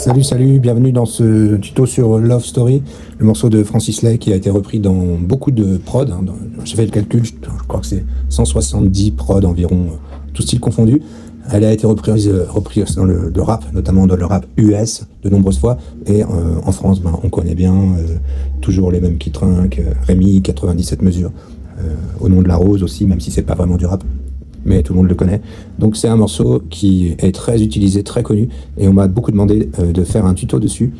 Salut, bienvenue dans ce tuto sur Love Story, le morceau de Francis Lai qui a été repris dans beaucoup de prods. J'ai fait le calcul, je crois que c'est 170 prods environ, tout style confondu. Elle a été reprise dans le rap, notamment dans le rap US, de nombreuses fois. Et en France, on connaît bien toujours les mêmes qui trinquent, Rémi, 97 mesures, Au nom de la rose aussi, même si c'est pas vraiment du rap. Mais tout le monde le connaît. Donc c'est un morceau qui est très utilisé, très connu, et on m'a beaucoup demandé de faire un tuto dessus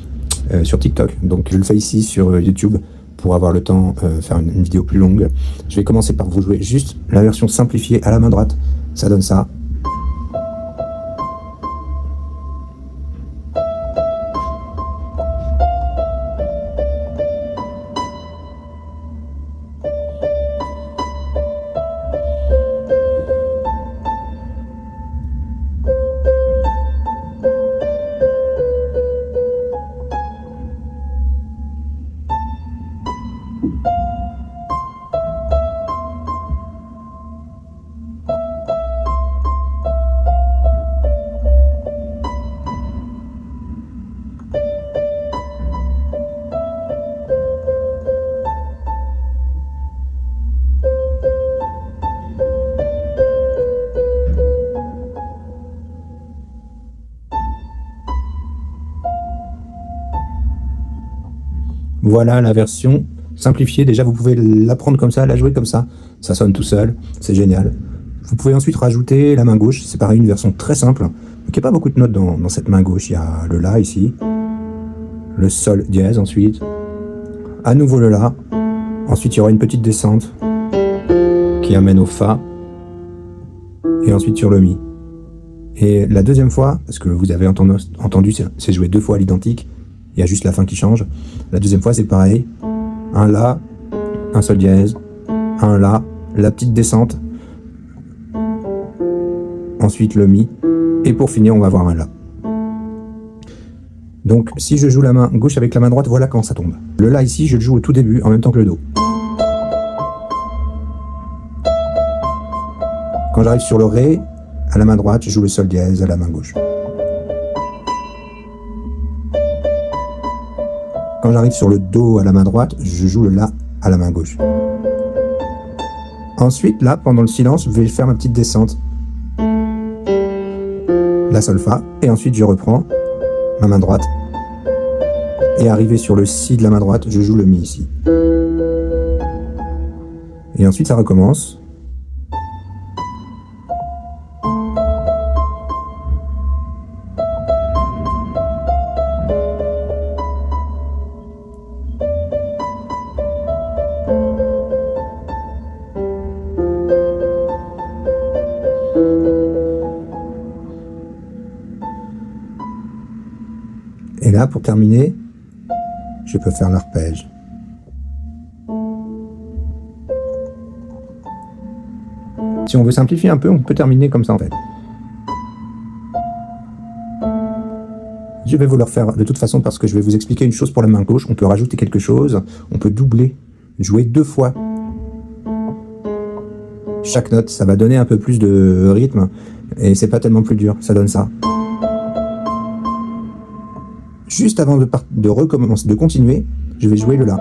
sur TikTok. Donc je le fais ici sur YouTube pour avoir le temps faire une vidéo plus longue. Je vais commencer par vous jouer juste la version simplifiée à la main droite. Ça donne ça. Voilà la version simplifiée. Déjà, vous pouvez l'apprendre comme ça, la jouer comme ça. Ça sonne tout seul, c'est génial. Vous pouvez ensuite rajouter la main gauche. C'est pareil, une version très simple. Donc, il n'y a pas beaucoup de notes dans cette main gauche. Il y a le La ici, le Sol dièse ensuite, à nouveau le La. Ensuite, il y aura une petite descente qui amène au Fa. Et ensuite sur le Mi. Et la deuxième fois, parce que vous avez entendu, c'est joué deux fois à l'identique. Il y a juste la fin qui change. La deuxième fois, c'est pareil. Un La, un Sol dièse, un La, la petite descente. Ensuite le Mi. Et pour finir, on va avoir un La. Donc, si je joue la main gauche avec la main droite, voilà quand ça tombe. Le La ici, je le joue au tout début, en même temps que le Do. Quand j'arrive sur le Ré, à la main droite, je joue le Sol dièse à la main gauche. Quand j'arrive sur le Do à la main droite, je joue le La à la main gauche. Ensuite, là, pendant le silence, je vais faire ma petite descente. La Sol Fa, et ensuite je reprends ma main droite. Et arrivé sur le Si de la main droite, je joue le Mi ici. Et ensuite ça recommence. Et là, pour terminer, je peux faire l'arpège. Si on veut simplifier un peu, on peut terminer comme ça en fait. Je vais vous le refaire de toute façon parce que je vais vous expliquer une chose pour la main gauche. On peut rajouter quelque chose, on peut doubler, jouer deux fois chaque note. Ça va donner un peu plus de rythme et c'est pas tellement plus dur, ça donne ça. Juste avant de recommencer, de continuer, je vais jouer le La.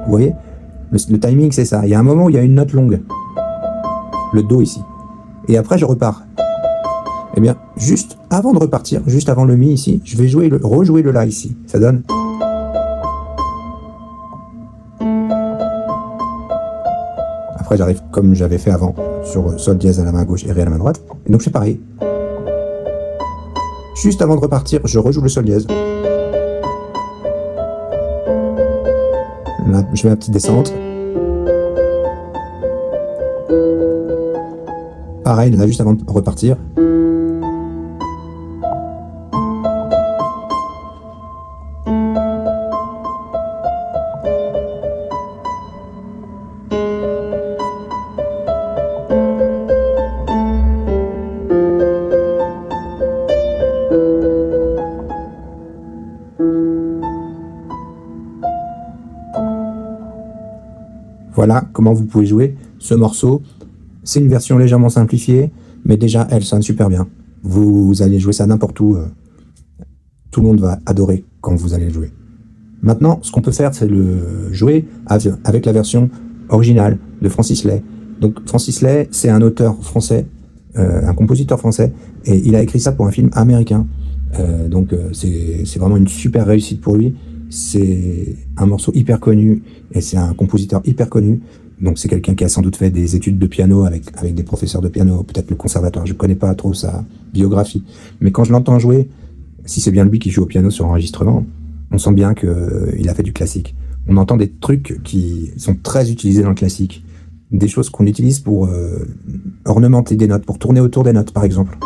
Vous voyez, le timing c'est ça. Il y a un moment où il y a une note longue, le Do ici. Et après je repars. Eh bien, juste avant de repartir, juste avant le Mi ici, je vais rejouer le La ici. Ça donne. Après j'arrive comme j'avais fait avant, sur Sol dièse à la main gauche et Ré à la main droite. Et donc c'est pareil. Juste avant de repartir, je rejoue le Sol dièse. Là, je mets ma petite descente. Pareil, là, juste avant de repartir. Voilà comment vous pouvez jouer ce morceau. C'est une version légèrement simplifiée, mais déjà elle sonne super bien. Vous allez jouer ça n'importe où tout le monde va adorer quand vous allez le jouer. Maintenant, ce qu'on peut faire, c'est le jouer avec la version originale de Francis Lay. Donc Francis Lay, c'est un auteur français, un compositeur français, et il a écrit ça pour un film américain. C'est vraiment une super réussite pour lui. C'est un morceau hyper connu, et c'est un compositeur hyper connu. Donc c'est quelqu'un qui a sans doute fait des études de piano avec des professeurs de piano, peut-être le conservatoire, je connais pas trop sa biographie. Mais quand je l'entends jouer, si c'est bien lui qui joue au piano sur enregistrement, on sent bien qu'il a fait du classique. On entend des trucs qui sont très utilisés dans le classique. Des choses qu'on utilise pour ornementer des notes, pour tourner autour des notes, par exemple.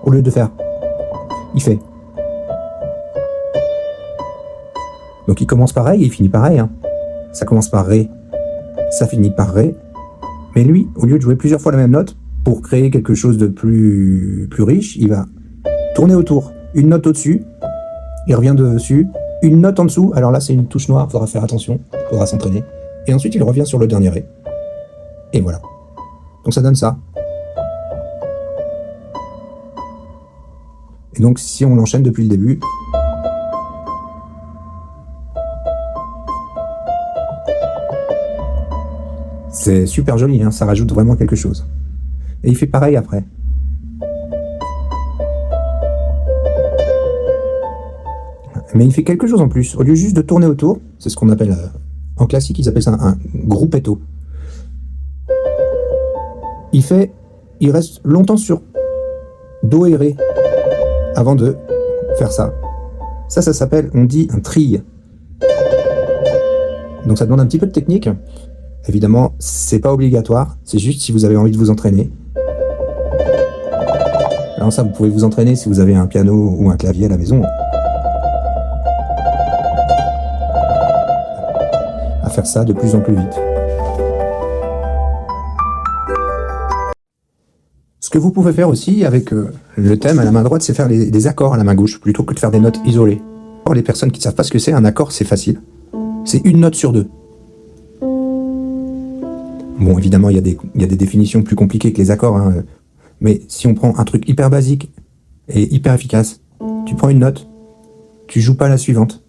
Au lieu de faire, il fait. Donc il commence pareil et il finit pareil. Hein. Ça commence par Ré, ça finit par Ré. Mais lui, au lieu de jouer plusieurs fois la même note, pour créer quelque chose de plus riche, il va tourner autour. Une note au-dessus, il revient dessus, une note en dessous, alors là c'est une touche noire, il faudra faire attention, il faudra s'entraîner. Et ensuite il revient sur le dernier Ré. Et voilà. Donc ça donne ça. Et donc si on l'enchaîne depuis le début, c'est super joli, hein, ça rajoute vraiment quelque chose. Et il fait pareil après. Mais il fait quelque chose en plus. Au lieu juste de tourner autour, c'est ce qu'on appelle, en classique, ils appellent ça un gruppetto. Il reste longtemps sur Do et Ré avant de faire ça. Ça s'appelle, on dit un trille. Donc ça demande un petit peu de technique. Évidemment, c'est pas obligatoire, c'est juste si vous avez envie de vous entraîner. Alors ça, vous pouvez vous entraîner si vous avez un piano ou un clavier à la maison. À faire ça de plus en plus vite. Ce que vous pouvez faire aussi avec le thème à la main droite, c'est faire des accords à la main gauche, plutôt que de faire des notes isolées. Pour les personnes qui ne savent pas ce que c'est, un accord, c'est facile. C'est une note sur deux. Bon, évidemment, il y a des définitions plus compliquées que les accords, hein, mais si on prend un truc hyper basique et hyper efficace, tu prends une note, tu joues pas la suivante,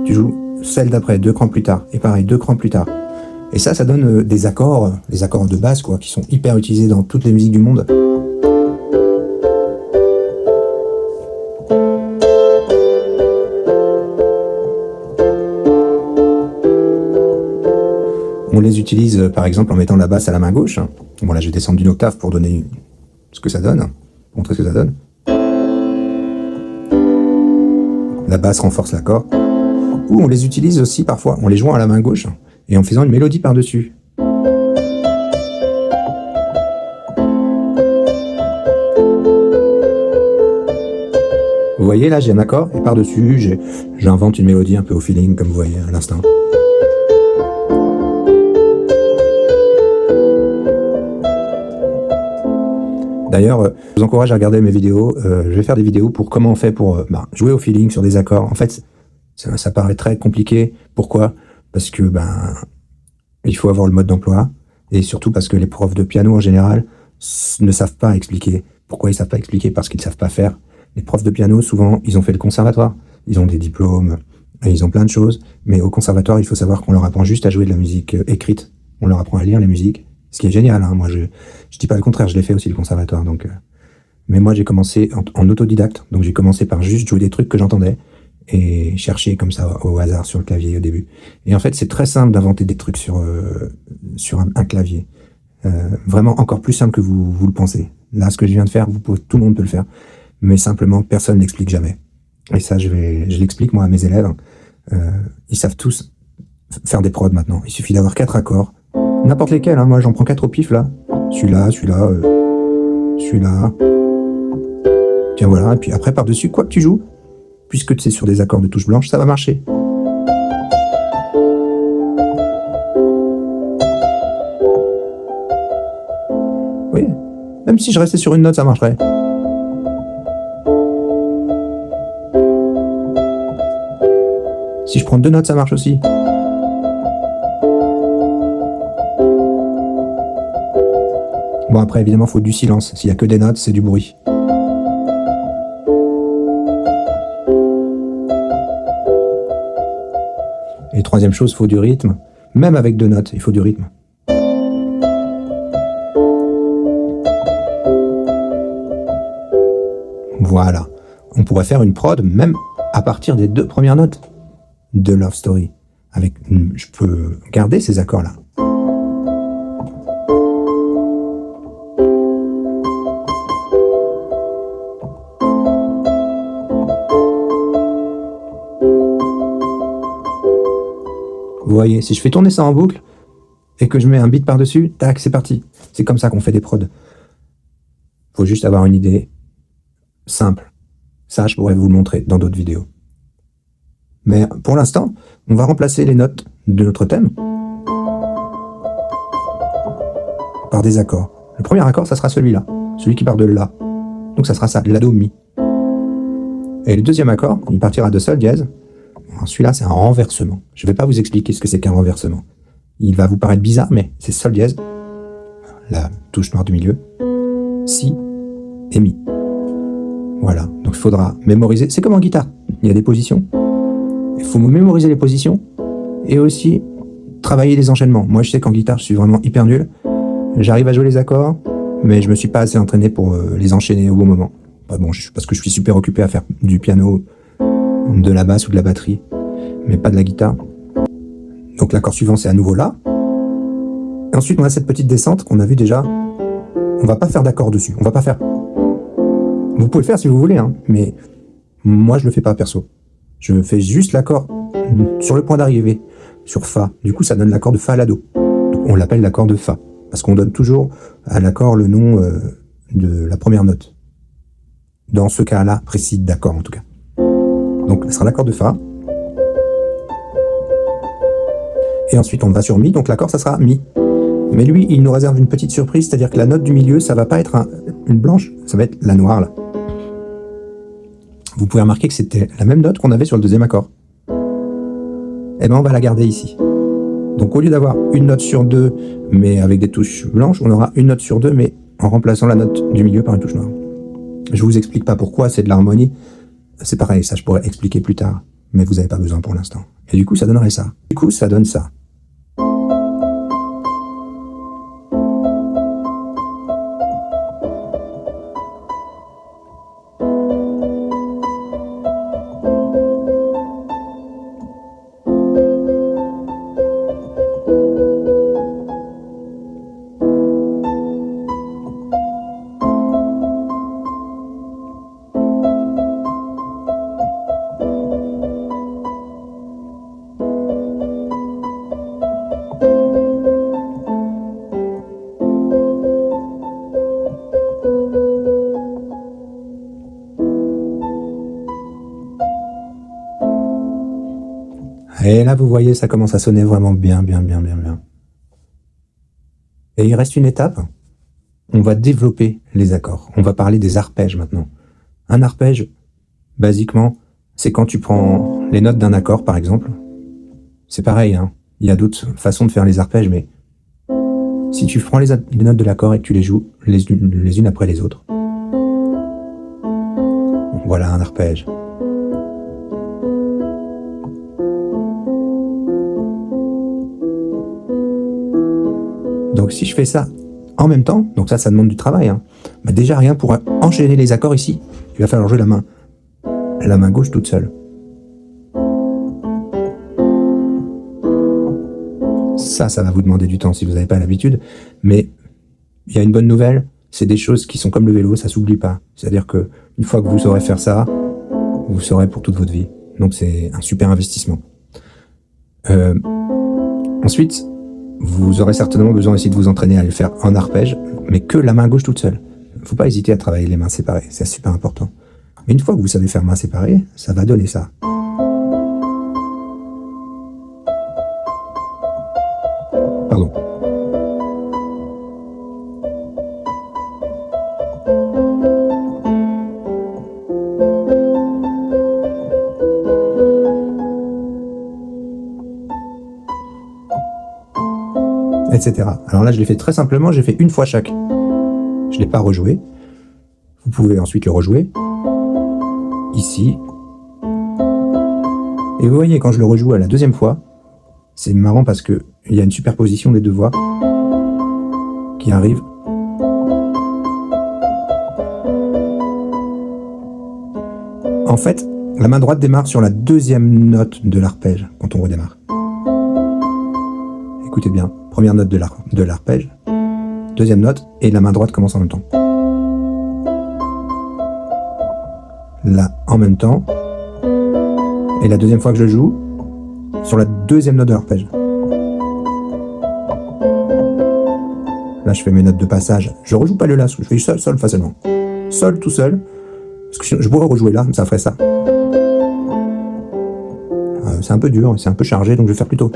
tu joues celle d'après, 2 crans plus tard, et pareil, 2 crans plus tard. Et ça donne des accords, les accords de base, quoi, qui sont hyper utilisés dans toutes les musiques du monde. On les utilise par exemple en mettant la basse à la main gauche. Bon là je vais descendre d'une octave pour donner ce que ça donne, pour montrer ce que ça donne. La basse renforce l'accord. Ou on les utilise aussi parfois, on les joue à la main gauche et en faisant une mélodie par-dessus. Vous voyez là j'ai un accord et par-dessus j'invente une mélodie un peu au feeling comme vous voyez à l'instant. D'ailleurs, je vous encourage à regarder mes vidéos. Je vais faire des vidéos pour comment on fait pour jouer au feeling sur des accords. En fait, ça paraît très compliqué. Pourquoi? Parce que il faut avoir le mode d'emploi et surtout parce que les profs de piano en général ne savent pas expliquer. Pourquoi ils savent pas expliquer? Parce qu'ils savent pas faire. Les profs de piano, souvent, ils ont fait le conservatoire. Ils ont des diplômes, et ils ont plein de choses. Mais au conservatoire, il faut savoir qu'on leur apprend juste à jouer de la musique écrite. On leur apprend à lire les musiques. Ce qui est génial, hein. Moi je dis pas le contraire, je l'ai fait aussi le conservatoire, donc. Mais moi j'ai commencé en autodidacte, donc j'ai commencé par juste jouer des trucs que j'entendais et chercher comme ça au hasard sur le clavier au début. Et en fait c'est très simple d'inventer des trucs sur un clavier, vraiment encore plus simple que vous le pensez. Là ce que je viens de faire, tout le monde peut le faire, mais simplement personne l'explique jamais. Et ça je l'explique moi à mes élèves. Ils savent tous faire des prods maintenant. Il suffit d'avoir 4 accords. N'importe lesquels, hein. Moi j'en prends 4 au pif là. Celui-là, celui-là. Tiens voilà, et puis après par-dessus, quoi que tu joues, puisque tu es sur des accords de touche blanche, ça va marcher. Oui, même si je restais sur une note, ça marcherait. Si je prends 2 notes, ça marche aussi. Bon, après, évidemment, il faut du silence. S'il n'y a que des notes, c'est du bruit. Et troisième chose, il faut du rythme. Même avec 2 notes, il faut du rythme. Voilà. On pourrait faire une prod même à partir des 2 premières notes de Love Story. Je peux garder ces accords-là. Vous voyez, si je fais tourner ça en boucle et que je mets un beat par-dessus, tac, c'est parti. C'est comme ça qu'on fait des prods. Faut juste avoir une idée simple. Ça, je pourrais vous le montrer dans d'autres vidéos. Mais pour l'instant, on va remplacer les notes de notre thème par des accords. Le premier accord, ça sera celui-là, celui qui part de La. Donc ça sera ça, La, Do, Mi. Et le deuxième accord, il partira de Sol dièse. Celui-là, c'est un renversement. Je ne vais pas vous expliquer ce que c'est qu'un renversement. Il va vous paraître bizarre, mais c'est Sol dièse, la touche noire du milieu, Si et Mi. Voilà, donc il faudra mémoriser. C'est comme en guitare, il y a des positions. Il faut mémoriser les positions et aussi travailler les enchaînements. Moi, je sais qu'en guitare, je suis vraiment hyper nul. J'arrive à jouer les accords, mais je me suis pas assez entraîné pour les enchaîner au bon moment. Bah bon, parce que je suis super occupé à faire du piano, de la basse ou de la batterie, mais pas de la guitare. Donc l'accord suivant, c'est à nouveau là. Et ensuite, on a cette petite descente qu'on a vu déjà. On va pas faire d'accord dessus. On va pas faire. Vous pouvez le faire si vous voulez, hein, mais moi, je le fais pas perso. Je fais juste l'accord sur le point d'arrivée, sur Fa. Du coup, ça donne l'accord de Fa, La, Do. Donc, on l'appelle l'accord de Fa, parce qu'on donne toujours à l'accord le nom de la première note. Dans ce cas-là, précis d'accord en tout cas. Donc, ce sera l'accord de Fa. Et ensuite, on va sur Mi, donc l'accord, ça sera Mi. Mais lui, il nous réserve une petite surprise, c'est-à-dire que la note du milieu, ça va pas être une blanche, ça va être la noire, là. Vous pouvez remarquer que c'était la même note qu'on avait sur le deuxième accord. Eh bien, on va la garder ici. Donc, au lieu d'avoir une note sur 2, mais avec des touches blanches, on aura une note sur 2, mais en remplaçant la note du milieu par une touche noire. Je vous explique pas pourquoi, c'est de l'harmonie. C'est pareil, ça je pourrais expliquer plus tard, mais vous n'avez pas besoin pour l'instant. Et du coup, ça donnerait ça. Du coup, ça donne ça. Et là, vous voyez, ça commence à sonner vraiment bien. Et il reste une étape. On va développer les accords. On va parler des arpèges maintenant. Un arpège, basiquement, c'est quand tu prends les notes d'un accord, par exemple. C'est pareil, hein. Il y a d'autres façons de faire les arpèges, mais si tu prends les notes de l'accord et que tu les joues les unes après les autres, voilà un arpège. Donc si je fais ça en même temps, donc ça demande du travail, hein. Bah déjà rien pour enchaîner les accords ici, il va falloir jouer la main gauche toute seule. Ça va vous demander du temps si vous n'avez pas l'habitude, mais il y a une bonne nouvelle, c'est des choses qui sont comme le vélo, ça s'oublie pas. C'est-à-dire que une fois que vous saurez faire ça, vous saurez pour toute votre vie. Donc c'est un super investissement. Ensuite, vous aurez certainement besoin aussi de vous entraîner à le faire en arpège, mais que la main gauche toute seule. Il ne faut pas hésiter à travailler les mains séparées, c'est super important. Mais une fois que vous savez faire mains séparées, ça va donner ça. Pardon. Etc. Alors là, je l'ai fait très simplement, j'ai fait une fois chaque. Je ne l'ai pas rejoué. Vous pouvez ensuite le rejouer. Ici. Et vous voyez, quand je le rejoue à la deuxième fois, c'est marrant parce qu'il y a une superposition des deux voix qui arrive. En fait, la main droite démarre sur la deuxième note de l'arpège quand on redémarre. Écoutez bien, première note de l'arpège, deuxième note, et la main droite commence en même temps. Là, en même temps, et la deuxième fois que je joue, sur la deuxième note de l'arpège. Là, je fais mes notes de passage. Je rejoue pas le La, je fais sol, sol facilement. Sol tout seul, parce que je pourrais rejouer là, ça ferait ça. C'est un peu dur, c'est un peu chargé, donc je vais faire plutôt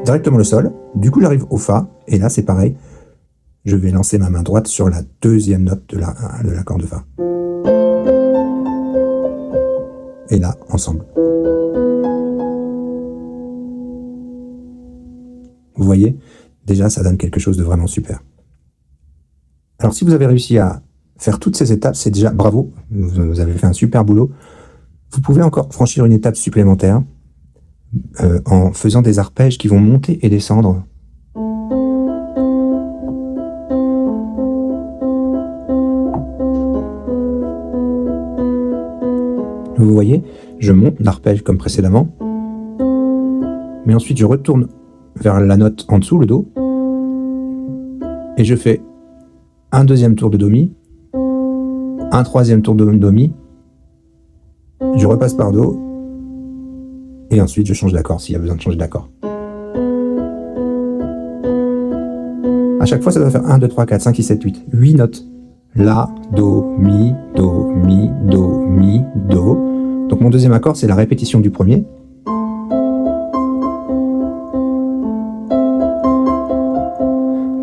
directement le sol. Du coup, j'arrive au Fa, et là, c'est pareil. Je vais lancer ma main droite sur la deuxième note de l'accord de Fa. Et là, ensemble. Vous voyez, déjà, ça donne quelque chose de vraiment super. Alors, si vous avez réussi à faire toutes ces étapes, c'est déjà bravo, vous avez fait un super boulot. Vous pouvez encore franchir une étape supplémentaire en faisant des arpèges qui vont monter et descendre. Vous voyez, je monte l'arpège comme précédemment, mais ensuite je retourne vers la note en dessous, le Do, et je fais un deuxième tour de Do Mi, un troisième tour de Do Mi, je repasse par Do, et ensuite je change d'accord s'il y a besoin de changer d'accord. À chaque fois, ça doit faire 1, 2, 3, 4, 5, 6, 7, 8. 8 notes. La, Do, Mi, Do, Mi, Do, Mi, Do. Donc mon deuxième accord, c'est la répétition du premier.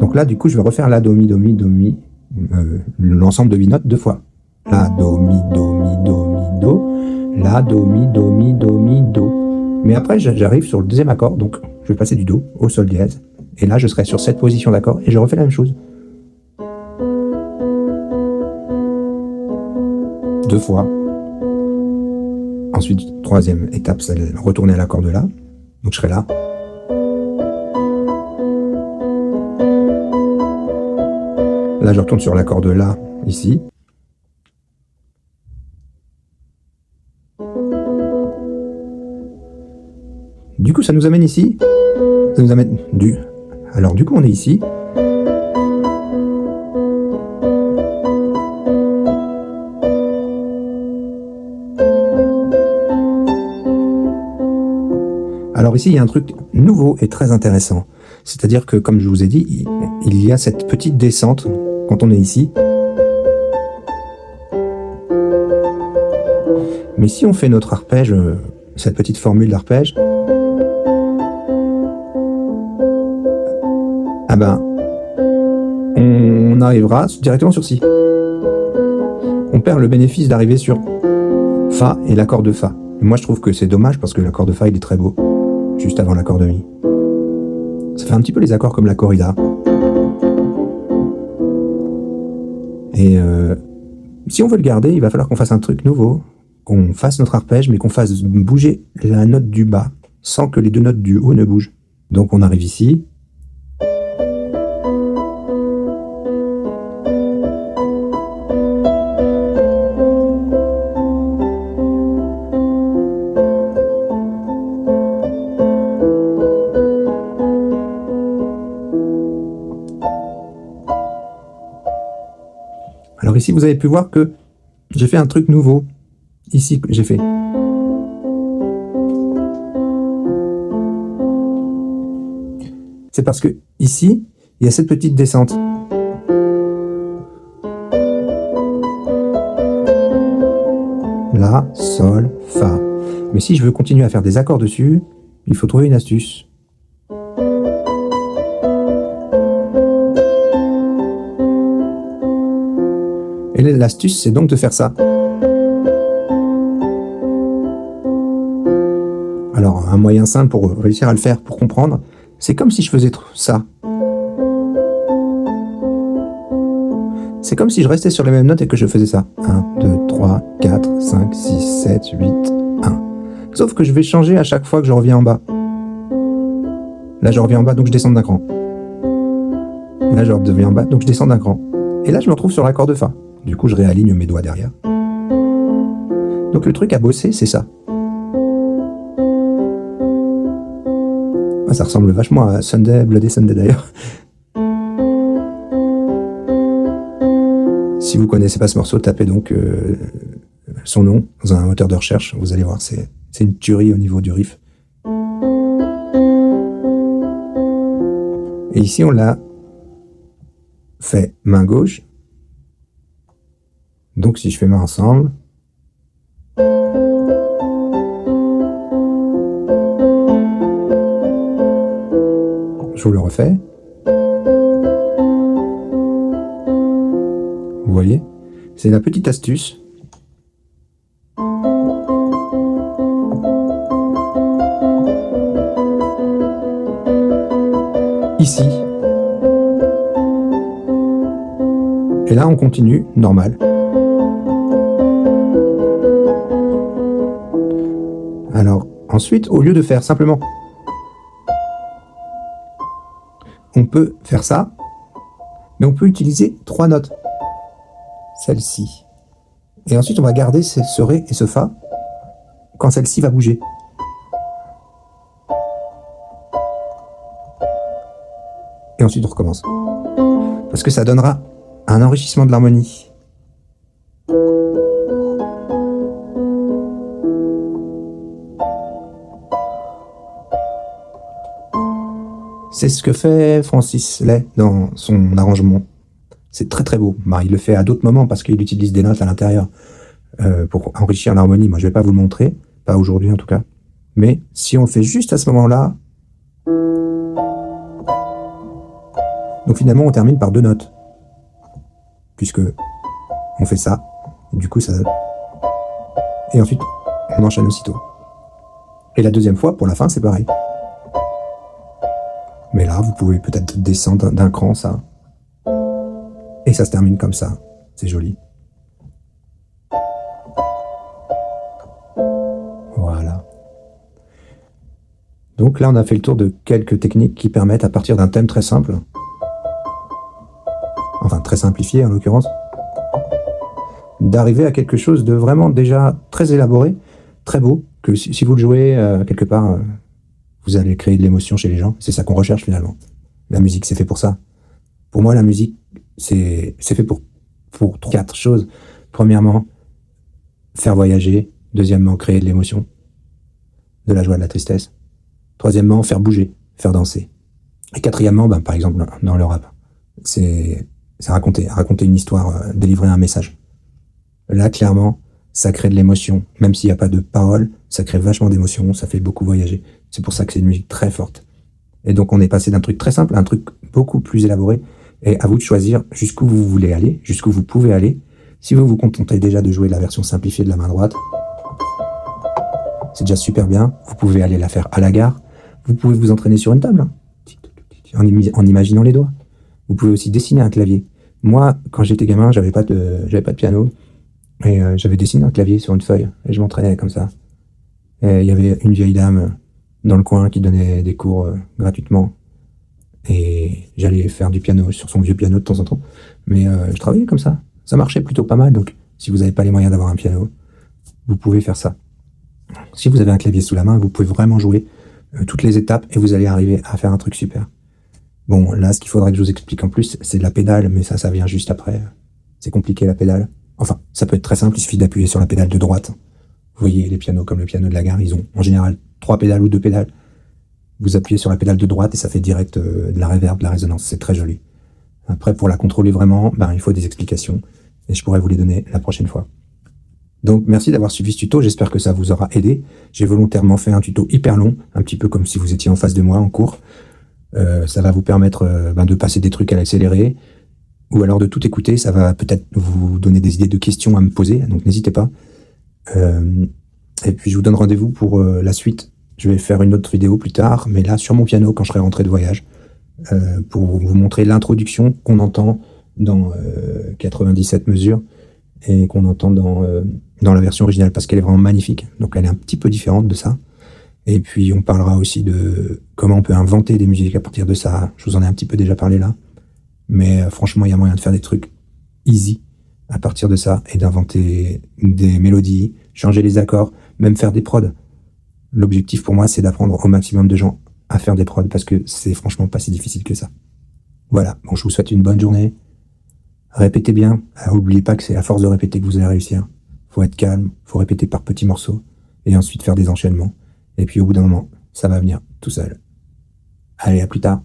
Donc là, du coup, je vais refaire La, Do, Mi, Do, Mi, Do, Mi, l'ensemble de 8 notes deux fois. La, Do, Mi, Do, Mi, Do, Mi, Do. La, Do, Mi, Do, Mi, Do, Mi, Do. Mais après, j'arrive sur le deuxième accord, donc je vais passer du Do au Sol dièse. Et là, je serai sur cette position d'accord, et je refais la même chose. Deux fois. Ensuite, troisième étape, c'est retourner à l'accord de La. Donc je serai là. Là, je retourne sur l'accord de La, ici. Du coup, ça nous amène ici. Ça nous amène du... Alors, du coup, on est ici. Alors ici, il y a un truc nouveau et très intéressant. C'est-à-dire que, comme je vous ai dit, il y a cette petite descente quand on est ici. Mais si on fait notre arpège, cette petite formule d'arpège, ah ben, on arrivera directement sur Si. On perd le bénéfice d'arriver sur Fa et l'accord de Fa. Et moi, je trouve que c'est dommage parce que l'accord de Fa, il est très beau, juste avant l'accord de Mi. Ça fait un petit peu les accords comme la corrida. Et si on veut le garder, il va falloir qu'on fasse un truc nouveau, qu'on fasse notre arpège, mais qu'on fasse bouger la note du bas, sans que les deux notes du haut ne bougent. Donc on arrive ici. Alors ici, vous avez pu voir que j'ai fait un truc nouveau. Ici, j'ai fait. C'est parce que ici, il y a cette petite descente. La, Sol, Fa. Mais si je veux continuer à faire des accords dessus, il faut trouver une astuce. Et l'astuce, c'est donc de faire ça. Alors, un moyen simple pour réussir à le faire, pour comprendre, c'est comme si je faisais ça. C'est comme si je restais sur les mêmes notes et que je faisais ça. 1, 2, 3, 4, 5, 6, 7, 8, 1. Sauf que je vais changer à chaque fois que je reviens en bas. Là, je reviens en bas, donc je descends d'un cran. Là, je reviens en bas, donc je descends d'un cran. Et là, je me retrouve sur l'accord de Fa. Du coup, je réaligne mes doigts derrière. Donc le truc à bosser, c'est ça. Ça ressemble vachement à Sunday, Bloody Sunday d'ailleurs. Si vous connaissez pas ce morceau, tapez donc son nom dans un moteur de recherche. Vous allez voir, c'est une tuerie au niveau du riff. Et ici, on l'a fait main gauche. Donc si je fais main ensemble, je vous le refais. Vous voyez, c'est la petite astuce. Ici. Et là, on continue normal. Alors, ensuite, au lieu de faire simplement, on peut faire ça, mais on peut utiliser 3 notes. Celle-ci. Et ensuite, on va garder ce Ré et ce Fa quand celle-ci va bouger. Et ensuite, on recommence. Parce que ça donnera un enrichissement de l'harmonie. C'est ce que fait Francis Lai dans son arrangement. C'est très très beau. Il le fait à d'autres moments parce qu'il utilise des notes à l'intérieur pour enrichir l'harmonie. Moi, je ne vais pas vous le montrer, pas aujourd'hui en tout cas. Mais si on le fait juste à ce moment-là, donc finalement, on termine par 2 notes. Puisque on fait ça, du coup ça... Et ensuite, on enchaîne aussitôt. Et la deuxième fois, pour la fin, c'est pareil. Mais là, vous pouvez peut-être descendre d'un cran, ça. Et ça se termine comme ça. C'est joli. Voilà. Donc là, on a fait le tour de quelques techniques qui permettent, à partir d'un thème très simple, enfin très simplifié en l'occurrence, d'arriver à quelque chose de vraiment déjà très élaboré, très beau, que si vous le jouez quelque part, vous allez créer de l'émotion chez les gens. C'est ça qu'on recherche finalement. La musique, c'est fait pour ça. Pour moi, la musique, c'est fait pour 4 choses. Premièrement, faire voyager. Deuxièmement, créer de l'émotion, de la joie, de la tristesse. Troisièmement, faire bouger, faire danser. Et quatrièmement, par exemple, dans le rap, c'est raconter une histoire, délivrer un message. Là, clairement, ça crée de l'émotion. Même s'il n'y a pas de paroles, ça crée vachement d'émotion, ça fait beaucoup voyager. C'est pour ça que c'est une musique très forte. Et donc, on est passé d'un truc très simple à un truc beaucoup plus élaboré. Et à vous de choisir jusqu'où vous voulez aller, jusqu'où vous pouvez aller. Si vous vous contentez déjà de jouer la version simplifiée de la main droite, c'est déjà super bien. Vous pouvez aller la faire à la gare. Vous pouvez vous entraîner sur une table, en imaginant les doigts. Vous pouvez aussi dessiner un clavier. Moi, quand j'étais gamin, j'avais pas de piano. Et j'avais dessiné un clavier sur une feuille. Et je m'entraînais comme ça. Et il y avait une vieille dame dans le coin qui donnait des cours gratuitement. Et j'allais faire du piano sur son vieux piano de temps en temps. Mais je travaillais comme ça. Ça marchait plutôt pas mal. Donc, si vous n'avez pas les moyens d'avoir un piano, vous pouvez faire ça. Si vous avez un clavier sous la main, vous pouvez vraiment jouer toutes les étapes et vous allez arriver à faire un truc super. Bon, là, ce qu'il faudrait que je vous explique en plus, c'est de la pédale, mais ça vient juste après. C'est compliqué, la pédale. Enfin, ça peut être très simple, il suffit d'appuyer sur la pédale de droite. Vous voyez, les pianos comme le piano de la gare, ils ont en général 3 pédales ou 2 pédales. Vous appuyez sur la pédale de droite et ça fait direct de la reverb, de la résonance. C'est très joli. Après, pour la contrôler vraiment, il faut des explications. Et je pourrais vous les donner la prochaine fois. Donc, merci d'avoir suivi ce tuto. J'espère que ça vous aura aidé. J'ai volontairement fait un tuto hyper long, un petit peu comme si vous étiez en face de moi en cours. Ça va vous permettre de passer des trucs à l'accéléré, ou alors de tout écouter. Ça va peut-être vous donner des idées de questions à me poser, donc n'hésitez pas. Et puis je vous donne rendez-vous pour la suite. Je vais faire une autre vidéo plus tard, mais là sur mon piano quand je serai rentré de voyage, pour vous montrer l'introduction qu'on entend dans 97 mesures et qu'on entend dans la version originale parce qu'elle est vraiment magnifique. Donc elle est un petit peu différente de ça. Et puis on parlera aussi de comment on peut inventer des musiques à partir de ça. Je vous en ai un petit peu déjà parlé là. Mais franchement, il y a moyen de faire des trucs easy à partir de ça et d'inventer des mélodies, changer les accords, même faire des prods. L'objectif pour moi, c'est d'apprendre au maximum de gens à faire des prods parce que c'est franchement pas si difficile que ça. Voilà, bon, je vous souhaite une bonne journée. Répétez bien. N'oubliez pas que c'est à force de répéter que vous allez réussir. Faut être calme, faut répéter par petits morceaux et ensuite faire des enchaînements. Et puis au bout d'un moment, ça va venir tout seul. Allez, à plus tard.